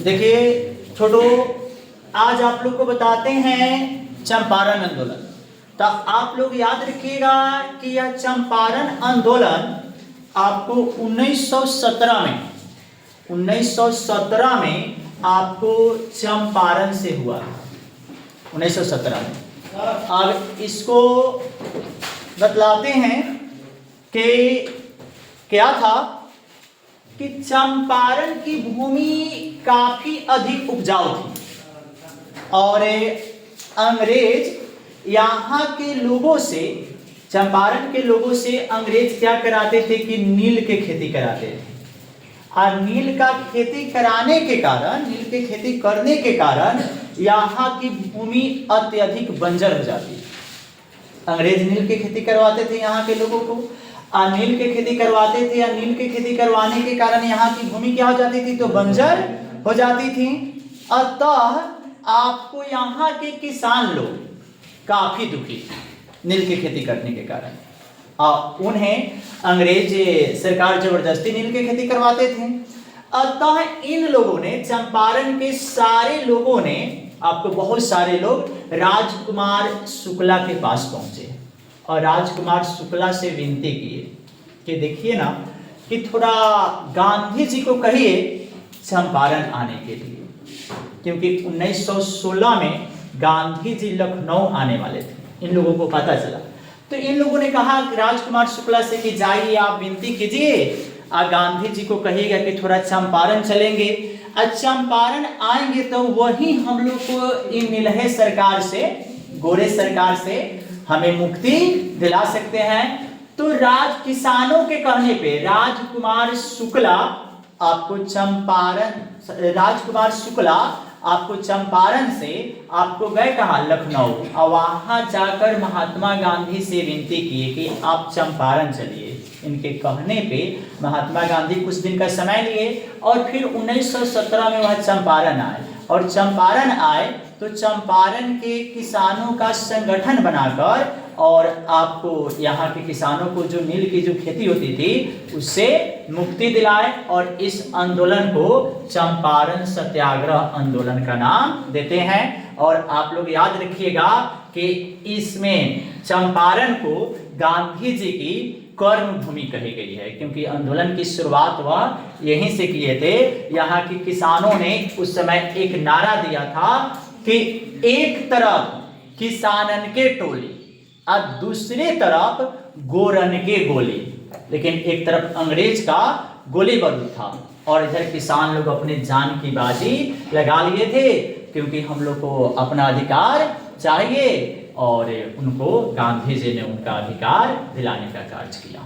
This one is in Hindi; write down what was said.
देखिए छोटो, आज आप लोग को बताते हैं चंपारण आंदोलन। तो आप लोग याद रखिएगा कि यह चंपारण आंदोलन आपको 1917 में आपको चंपारण से हुआ, 1917 में। अब इसको बतलाते हैं कि क्या था कि चंपारण की भूमि काफी अधिक उपजाऊ थी और अंग्रेज यहाँ के लोगों से, चंपारण के लोगों से अंग्रेज क्या कराते थे कि नील के खेती कराते थे। और नील का खेती कराने के कारण, नील के खेती करने के कारण यहाँ की भूमि अत्यधिक बंजर हो जाती है। अंग्रेज नील की खेती करवाते थे यहाँ के लोगों को, नील की खेती करवाते थे, या नील की खेती करवाने के कारण यहाँ की भूमि क्या हो जाती थी, तो बंजर हो जाती थी। अतः आपको यहाँ के किसान लोग काफी दुखी थे नील की खेती करने के कारण। उन्हें अंग्रेज सरकार जबरदस्ती नील की खेती करवाते थे। अतः इन लोगों ने, चंपारण के सारे लोगों ने, आपको बहुत सारे लोग राजकुमार शुक्ला के पास पहुंचे और राजकुमार शुक्ला से विनती किए कि देखिए ना कि थोड़ा गांधी जी को कहिए चंपारण आने के लिए, क्योंकि 1916 में गांधी जी लखनऊ आने वाले थे। इन लोगों को पता चला, तो इन लोगों ने कहा राजकुमार शुक्ला से कि जाइए आप विनती कीजिए और गांधी जी को कहिएगा कि थोड़ा चंपारण चलेंगे। चंपारण आएंगे तो वही हम लोग को इन नीलहे सरकार से, गोरे सरकार से हमें मुक्ति दिला सकते हैं। तो किसानों के कहने पे राजकुमार शुक्ला आपको चंपारण से आपको गए कहाँ, लखनऊ, और वहां जाकर महात्मा गांधी से विनती किए कि आप चंपारण चलिए। इनके कहने पे महात्मा गांधी कुछ दिन का समय लिए और फिर 1917 में वह चंपारण आए। और चंपारण आए तो चंपारण के किसानों का संगठन बनाकर और आपको यहाँ के किसानों को जो नील की जो खेती होती थी उससे मुक्ति दिलाए, और इस आंदोलन को चंपारण सत्याग्रह आंदोलन का नाम देते हैं। और आप लोग याद रखिएगा कि इसमें चंपारण को गांधी जी की कर्म भूमि कही गई है, क्योंकि आंदोलन की शुरुआत वह यहीं से किए थे। यहाँ के किसानों ने उस समय एक नारा दिया था कि एक तरफ किसानन के टोली और दूसरी तरफ गोरन के गोली, लेकिन एक तरफ अंग्रेज का गोली बारूद था और इधर किसान लोग अपने जान की बाजी लगा लिए थे, क्योंकि हम लोग को अपना अधिकार चाहिए। और उनको गांधी जी ने उनका अधिकार दिलाने का कार्य किया।